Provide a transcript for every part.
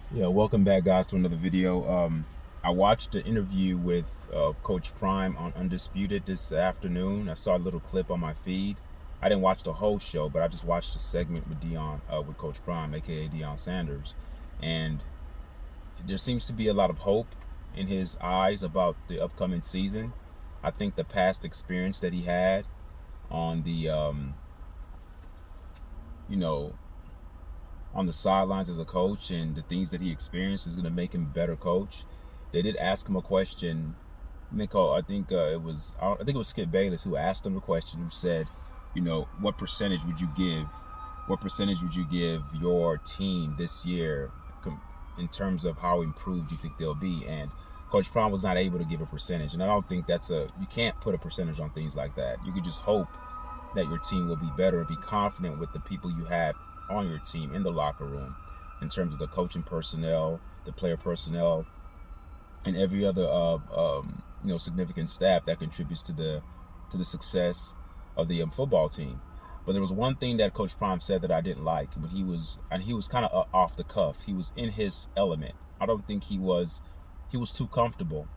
Yeah, welcome back, guys, to another video. I watched the interview with Coach Prime on Undisputed this afternoon. I saw a little clip on my feed. I didn't watch the whole show, but I just watched a segment with with Coach Prime, aka Deion Sanders, and there seems to be a lot of hope in his eyes about the upcoming season. I think the past experience that he had on you know, on the sidelines as a coach and the things that he experienced is going to make him a better coach. They did ask him a question. Nicole, I think it was Skip Bayless who asked him the question. Who said, what percentage would you give? What percentage would you give your team this year in terms of how improved you think they'll be? And Coach Prime was not able to give a percentage, and I don't think you can't put a percentage on things like that. You could just hope that your team will be better and be confident with the people you have on your team in the locker room in terms of the coaching personnel, the player personnel, and every other significant staff that contributes to the success of the football team. But there was one thing that Coach Prime said that I didn't like when he was kind of off the cuff. He was in his element. I don't think he was too comfortable.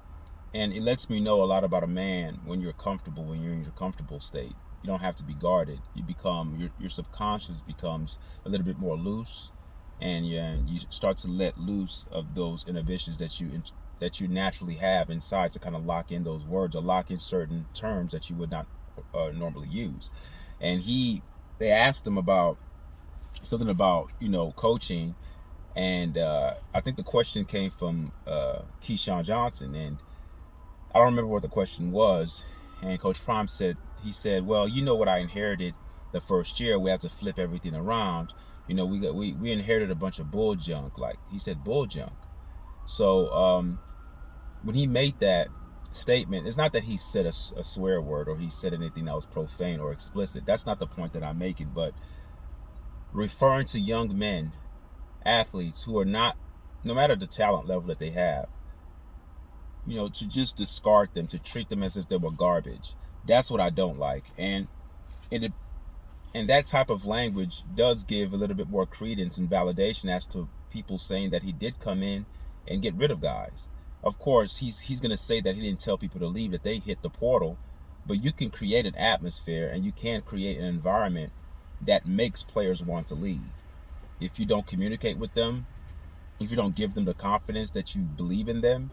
And it lets me know a lot about a man when you're comfortable, when you're in your comfortable state. You don't have to be guarded. You become your subconscious becomes a little bit more loose, and you start to let loose of those inhibitions that you naturally have inside to kind of lock in those words or lock in certain terms that you would not normally use. And they asked him about something about coaching, and I think the question came from Keyshawn Johnson, and I don't remember what the question was. And Coach Prime said, well, you know what I inherited the first year. We had to flip everything around. We inherited a bunch of bull junk. Like he said, bull junk. So when he made that statement, it's not that he said a swear word or he said anything that was profane or explicit. That's not the point that I'm making. But referring to young men, athletes who are not, no matter the talent level that they have, to just discard them, to treat them as if they were garbage. That's what I don't like. It and that type of language does give a little bit more credence and validation as to people saying that he did come in and get rid of guys. Of course, he's going to say that he didn't tell people to leave, that they hit the portal, but you can create an atmosphere and you can create an environment that makes players want to leave. If you don't communicate with them, if you don't give them the confidence that you believe in them,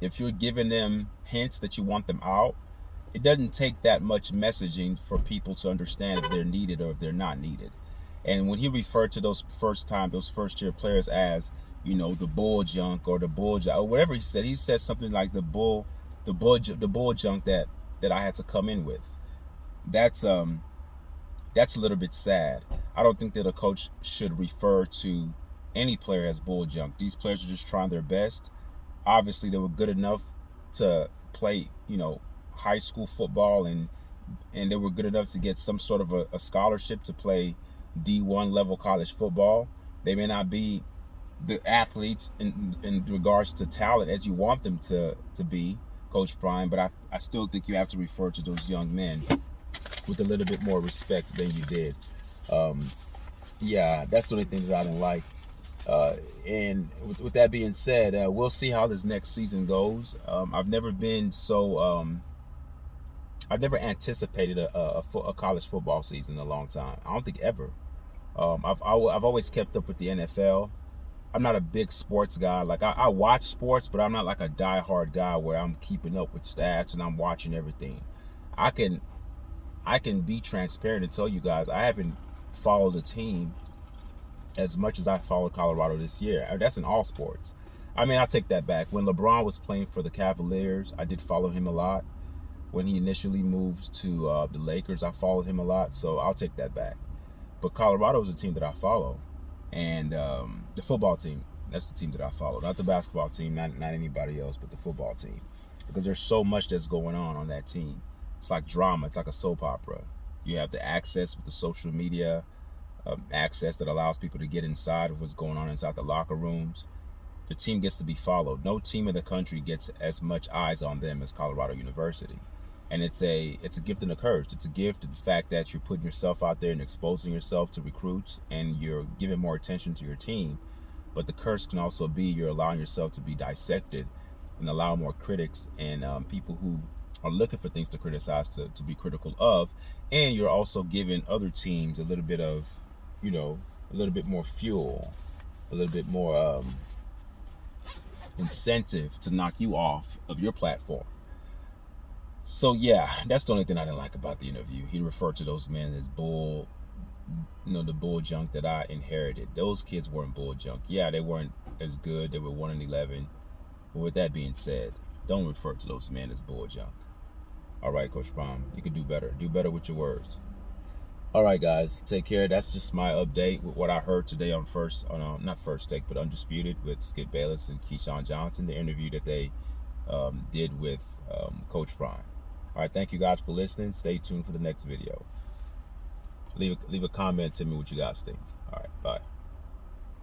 if you're giving them hints that you want them out, it doesn't take that much messaging for people to understand if they're needed or if they're not needed. And when he referred to those first year players as, the bull junk or the bull or whatever he said something like the bull junk that I had to come in with. That's a little bit sad. I don't think that a coach should refer to any player as bull junk. These players are just trying their best. Obviously, they were good enough to play, high school football, and they were good enough to get some sort of a scholarship to play D1 level college football. They may not be the athletes in regards to talent as you want them to be, Coach Prime, but I still think you have to refer to those young men with a little bit more respect than you did. Yeah, that's the only thing that I didn't like. And with that being said, we'll see how this next season goes. I've never anticipated a college football season in a long time. I don't think ever. I've always kept up with the NFL. I'm not a big sports guy. Like I watch sports, but I'm not like a diehard guy where I'm keeping up with stats and I'm watching everything. I can be transparent and tell you guys I haven't followed a team as much as I followed Colorado this year. That's in all sports. I mean, I'll take that back. When LeBron was playing for the Cavaliers, I did follow him a lot. When he initially moved to the Lakers, I followed him a lot. So I'll take that back. But Colorado is a team that I follow. And the football team, that's the team that I follow. Not the basketball team, not anybody else, but the football team. Because there's so much that's going on that team. It's like drama. It's like a soap opera. You have the access with the social media, access that allows people to get inside of what's going on inside the locker rooms. The team gets to be followed. No team in the country gets as much eyes on them as Colorado University. And it's a gift and a curse. It's a gift, the fact that you're putting yourself out there and exposing yourself to recruits and you're giving more attention to your team. But the curse can also be you're allowing yourself to be dissected and allow more critics and people who are looking for things to criticize to be critical of. And you're also giving other teams a little bit of, a little bit more fuel, a little bit more incentive to knock you off of your platform. So yeah, that's the only thing I didn't like about the interview. He referred to those men as the BullJunk that I inherited. Those kids weren't BullJunk. Yeah, they weren't as good. They were 1-11. But with that being said, don't refer to those men as BullJunk. All right, Coach Prime, you can do better. Do better with your words. All right, guys, take care. That's just my update with what I heard today on not First Take, but Undisputed with Skip Bayless and Keyshawn Johnson, the interview that they did with Coach Prime. All right, thank you guys for listening. Stay tuned for the next video. Leave a comment, tell me what you guys think. All right, bye.